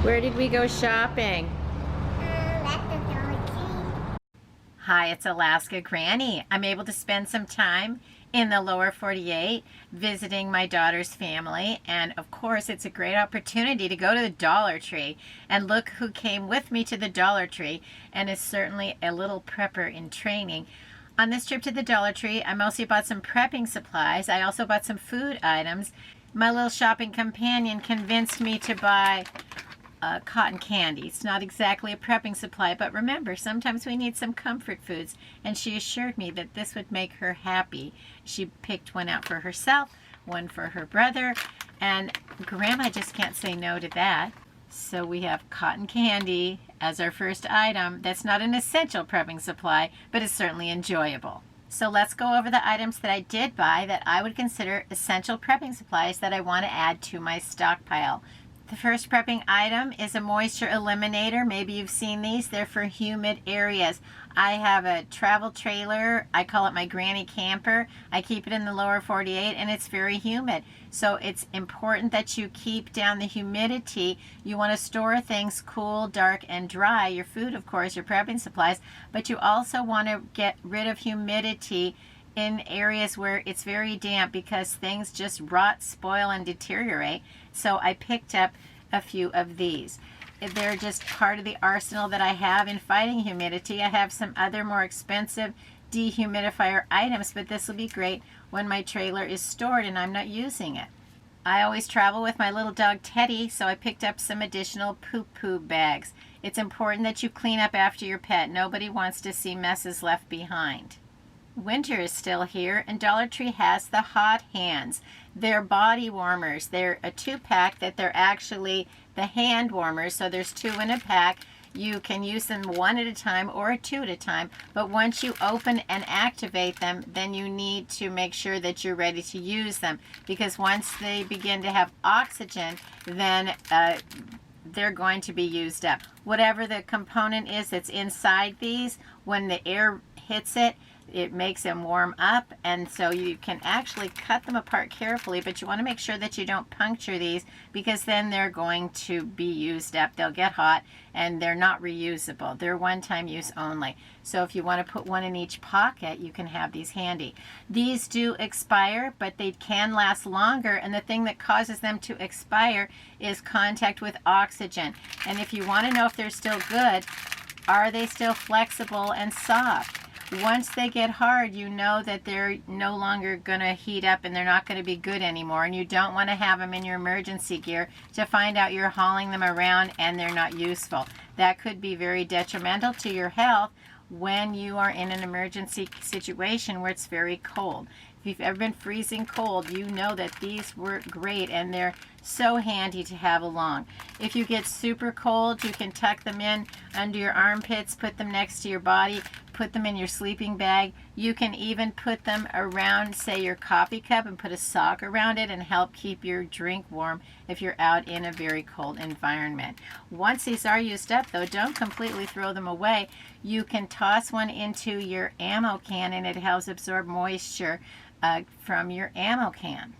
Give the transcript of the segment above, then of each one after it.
Where did we go shopping? At the Dollar Tree. Hi, it's Alaska Granny. I'm able to spend some time in the lower 48 visiting my daughter's family, and of course it's a great opportunity to go to the Dollar Tree. And look who came with me to the Dollar Tree, and is certainly a little prepper in training. On this trip to the Dollar Tree, I mostly bought some prepping supplies. I also bought some food items. My little shopping companion convinced me to buy cotton candy. It's not exactly a prepping supply, but remember, sometimes we need some comfort foods, and she assured me that this would make her happy. She picked one out for herself, one for her brother, and Grandma just can't say no to that. So we have cotton candy as our first item. That's not an essential prepping supply, but it's certainly enjoyable. So let's go over the items that I did buy that I would consider essential prepping supplies that I want to add to my stockpile. The first prepping item is a moisture eliminator. Maybe you've seen these. They're for humid areas. I have a travel trailer. I call it my granny camper. I keep it in the lower 48 and it's very humid. So it's important that you keep down the humidity. You want to store things cool, dark, and dry. Your food, of course, your prepping supplies, but you also want to get rid of humidity in areas where it's very damp because things just rot, spoil, and deteriorate. So I picked up a few of these. They're just part of the arsenal that I have in fighting humidity. I have some other more expensive dehumidifier items, but this will be great when my trailer is stored and I'm not using it. I always travel with my little dog Teddy, so I picked up some additional poo-poo bags. It's important that you clean up after your pet. Nobody wants to see messes left behind. Winter is still here, and Dollar Tree has the hot hands. They're body warmers. They're a 2-pack that they're actually the hand warmers, so there's 2 in a pack. You can use them 1 at a time or 2 at a time, but once you open and activate them, then you need to make sure that you're ready to use them, because once they begin to have oxygen, then they're going to be used up. Whatever the component is that's inside these, when the air hits it, it makes them warm up, and so you can actually cut them apart carefully, but you want to make sure that you don't puncture these, because then they're going to be used up. They'll get hot and they're not reusable. They're one-time use only. So if you want to put one in each pocket, you can have these handy. These do expire, but they can last longer, and the thing that causes them to expire is contact with oxygen. And if you want to know if they're still good, are they still flexible and soft? Once they get hard, you know that they're no longer going to heat up and they're not going to be good anymore, and you don't want to have them in your emergency gear to find out you're hauling them around and they're not useful. That could be very detrimental to your health when you are in an emergency situation where it's very cold. If you've ever been freezing cold, you know that these work great and they're so handy to have along. If you get super cold, you can tuck them in under your armpits, put them next to your body, put them in your sleeping bag. You can even put them around, say, your coffee cup and put a sock around it and help keep your drink warm if you're out in a very cold environment. Once these are used up, though, don't completely throw them away. You can toss one into your ammo can and it helps absorb moisture from your ammo can.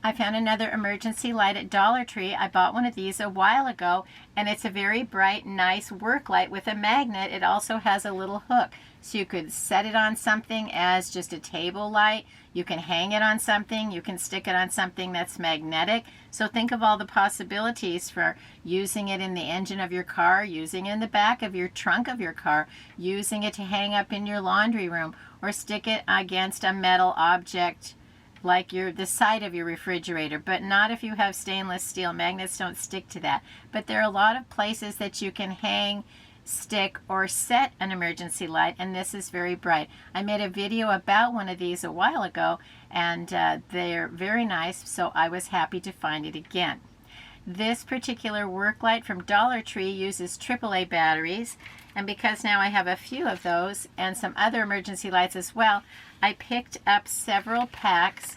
I found another emergency light at Dollar Tree. I bought one of these a while ago, and it's a very bright, nice work light with a magnet. It also has a little hook, so you could set it on something as just a table light. You can hang it on something. You can stick it on something that's magnetic. So think of all the possibilities for using it in the engine of your car, using it in the back of your trunk of your car, using it to hang up in your laundry room, or stick it against a metal object like the side of your refrigerator, but not if you have stainless steel. Magnets don't stick to that. But there are a lot of places that you can hang, stick, or set an emergency light, and this is very bright. I made a video about one of these a while ago, and they're very nice, so I was happy to find it again. This particular work light from Dollar Tree uses AAA batteries, and because now I have a few of those and some other emergency lights as well, I picked up several packs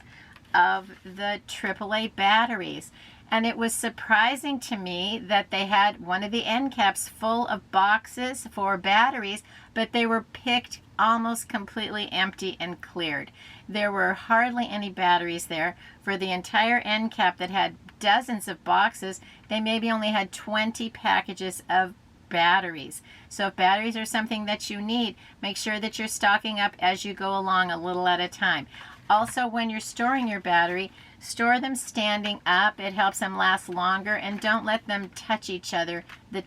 of the AAA batteries. And it was surprising to me that they had one of the end caps full of boxes for batteries, but they were picked almost completely empty and cleared. There were hardly any batteries there. For the entire end cap that had dozens of boxes, they maybe only had 20 packages of batteries. So if batteries are something that you need, make sure that you're stocking up as you go along, a little at a time. Also, when you're storing your battery, store them standing up. It helps them last longer, and don't let them touch each other, the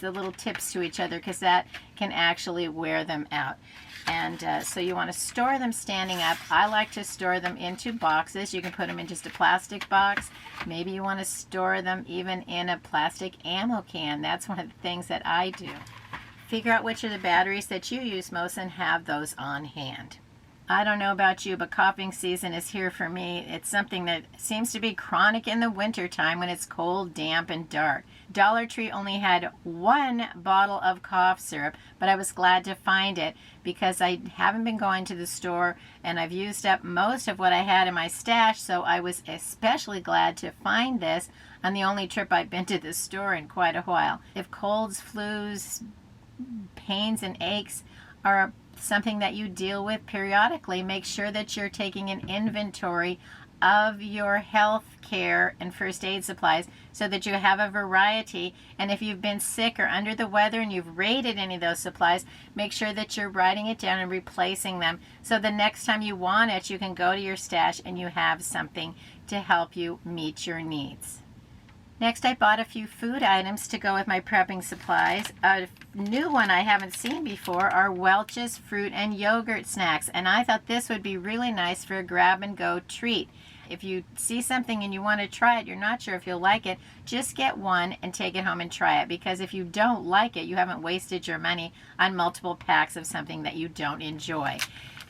little tips to each other, because that can actually wear them out. And so you want to store them standing up. I like to store them into boxes. You can put them in just a plastic box. Maybe you want to store them even in a plastic ammo can. That's one of the things that I do. Figure out which are the batteries that you use most and have those on hand. I don't know about you, but coughing season is here for me. It's something that seems to be chronic in the winter time when it's cold, damp, and dark. Dollar Tree only had one bottle of cough syrup, but I was glad to find it because I haven't been going to the store and I've used up most of what I had in my stash, so I was especially glad to find this on the only trip I've been to the store in quite a while. If colds, flus, pains, and aches are something that you deal with periodically, make sure that you're taking an inventory of your health care and first aid supplies so that you have a variety. And if you've been sick or under the weather and you've raided any of those supplies, make sure that you're writing it down and replacing them so the next time you want it, you can go to your stash and you have something to help you meet your needs. Next, I bought a few food items to go with my prepping supplies. A new one I haven't seen before are Welch's fruit and yogurt snacks, and I thought this would be really nice for a grab-and-go treat. If you see something and you want to try it, you're not sure if you'll like it, just get one and take it home and try it, because if you don't like it, you haven't wasted your money on multiple packs of something that you don't enjoy.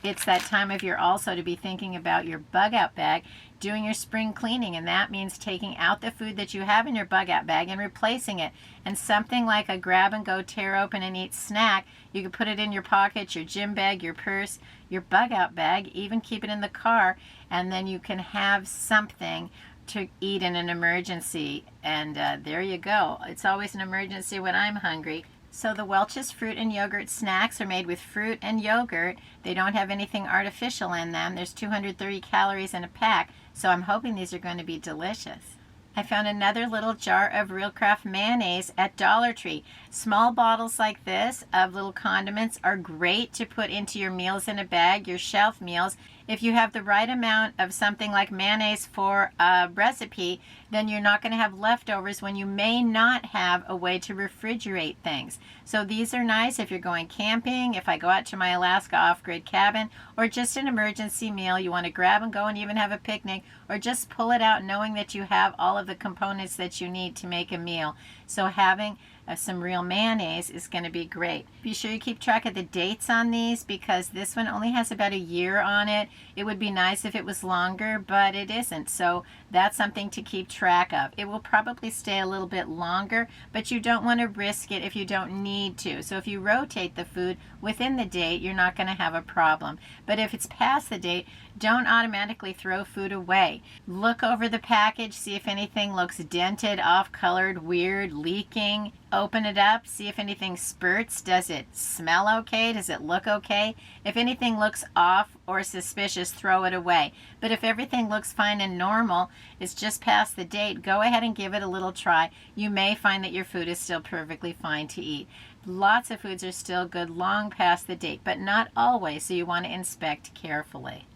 It's that time of year also to be thinking about your bug-out bag, doing your spring cleaning, and that means taking out the food that you have in your bug-out bag and replacing it. And something like a grab-and-go, tear open and eat snack, you can put it in your pocket, your gym bag, your purse, your bug-out bag, even keep it in the car, and then you can have something to eat in an emergency. And there you go. It's always an emergency when I'm hungry. So the Welch's fruit and yogurt snacks are made with fruit and yogurt. They don't have anything artificial in them. There's 230 calories in a pack, so I'm hoping these are going to be delicious. I found another little jar of Real Craft mayonnaise at Dollar Tree. Small bottles like this of little condiments are great to put into your meals in a bag, your shelf meals. If you have the right amount of something like mayonnaise for a recipe, then you're not going to have leftovers when you may not have a way to refrigerate things. So these are nice if you're going camping, if I go out to my Alaska off-grid cabin, or just an emergency meal you want to grab and go and even have a picnic, or just pull it out knowing that you have all of the components that you need to make a meal. So having some real mayonnaise is going to be great. Be sure you keep track of the dates on these because this one only has about a year on it. It would be nice if it was longer, but it isn't. So that's something to keep track of. It will probably stay a little bit longer, but you don't want to risk it if you don't need to. So if you rotate the food within the date, you're not going to have a problem. But if it's past the date, don't automatically throw food away. Look over the package, see if anything looks dented, off-colored, weird, leaking. Open it up, see if anything spurts. Does it smell okay? Does it look okay? If anything looks off or suspicious, throw it away. But if everything looks fine and normal, it's just past the date, go ahead and give it a little try. You may find that your food is still perfectly fine to eat. Lots of foods are still good long past the date, but not always, so you want to inspect carefully.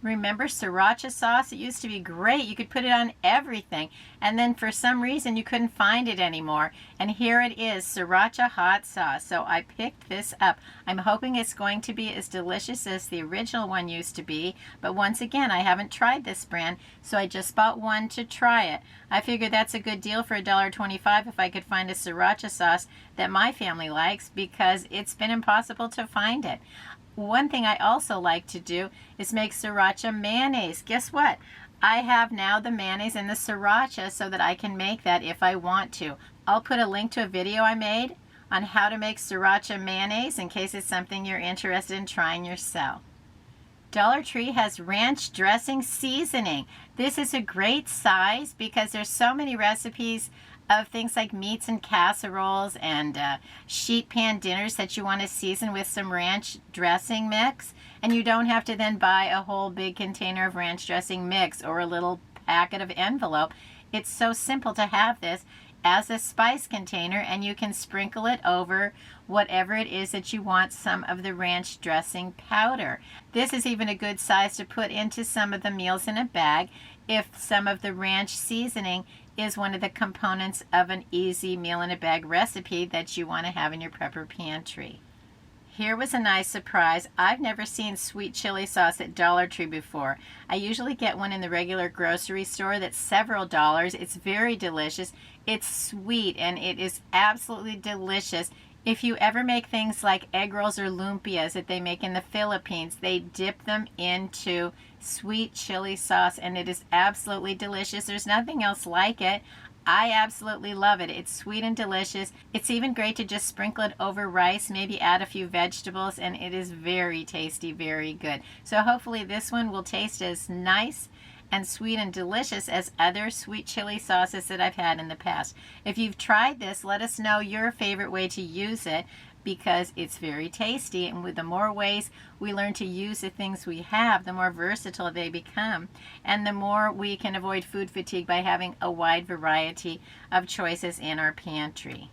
Remember Sriracha sauce? It used to be great. You could put it on everything. And then for some reason you couldn't find it anymore. And here it is, Sriracha hot sauce. So I picked this up. I'm hoping it's going to be as delicious as the original one used to be. But once again, I haven't tried this brand, so I just bought one to try it. I figured that's a good deal for $1.25 if I could find a Sriracha sauce that my family likes, because it's been impossible to find it. One thing I also like to do is make Sriracha mayonnaise. Guess what? I have now the mayonnaise and the Sriracha so that I can make that if I want to. I'll put a link to a video I made on how to make Sriracha mayonnaise in case it's something you're interested in trying yourself. Dollar Tree has ranch dressing seasoning. This is a great size because there's so many recipes of things like meats and casseroles and sheet pan dinners that you want to season with some ranch dressing mix. And you don't have to then buy a whole big container of ranch dressing mix or a little packet of envelope. It's so simple to have this as a spice container, and you can sprinkle it over whatever it is that you want some of the ranch dressing powder. This is even a good size to put into some of the meals in a bag if some of the ranch seasoning is one of the components of an easy meal in a bag recipe that you want to have in your prepper pantry. Here was a nice surprise. I've never seen sweet chili sauce at Dollar Tree before. I usually get one in the regular grocery store that's several dollars. It's very delicious. It's sweet and it is absolutely delicious. If you ever make things like egg rolls or lumpias that they make in the Philippines, they dip them into sweet chili sauce and it is absolutely delicious. There's nothing else like it. I absolutely love it. It's sweet and delicious. It's even great to just sprinkle it over rice, maybe add a few vegetables, and it is very tasty, very good. So hopefully this one will taste as nice and sweet and delicious as other sweet chili sauces that I've had in the past. If you've tried this, let us know your favorite way to use it, because it's very tasty, and with the more ways we learn to use the things we have, the more versatile they become, and the more we can avoid food fatigue by having a wide variety of choices in our pantry.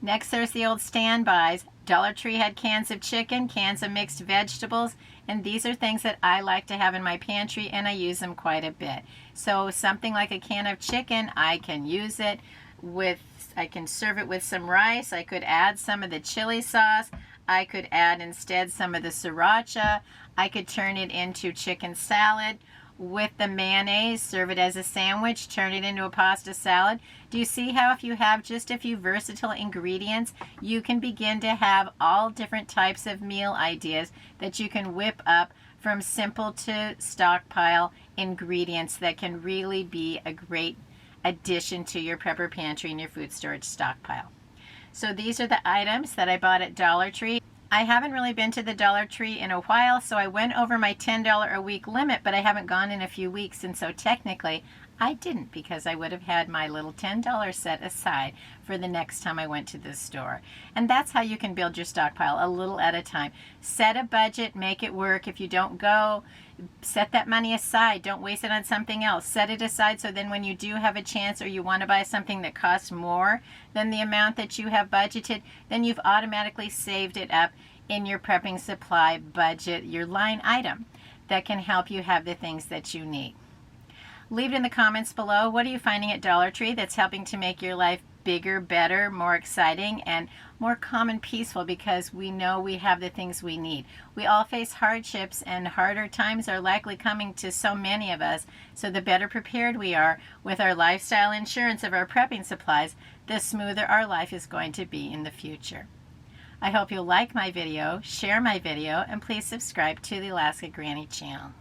Next, there's the old standbys. Dollar Tree had cans of chicken, cans of mixed vegetables, and these are things that I like to have in my pantry, and I use them quite a bit. So something like a can of chicken, I can use it with, I can serve it with some rice. I could add some of the chili sauce. I could add instead some of the sriracha. I could turn it into chicken salad with the mayonnaise, serve it as a sandwich, turn it into a pasta salad. Do you see how if you have just a few versatile ingredients, you can begin to have all different types of meal ideas that you can whip up from simple to stockpile ingredients that can really be a great addition to your prepper pantry and your food storage stockpile. So these are the items that I bought at Dollar Tree. I haven't really been to the Dollar Tree in a while, so I went over my $10 a week limit, but I haven't gone in a few weeks, and so technically I didn't, because I would have had my little $10 set aside for the next time I went to the store. And that's how you can build your stockpile, a little at a time. Set a budget, make it work. If you don't go, set that money aside. Don't waste it on something else. Set it aside so then when you do have a chance or you want to buy something that costs more than the amount that you have budgeted, then you've automatically saved it up in your prepping supply budget, your line item that can help you have the things that you need. Leave it in the comments below. What are you finding at Dollar Tree that's helping to make your life bigger, better, more exciting, and more calm and peaceful, because we know we have the things we need. We all face hardships, and harder times are likely coming to so many of us. So the better prepared we are with our lifestyle insurance of our prepping supplies, the smoother our life is going to be in the future. I hope you'll like my video, share my video, and please subscribe to the Alaska Granny channel.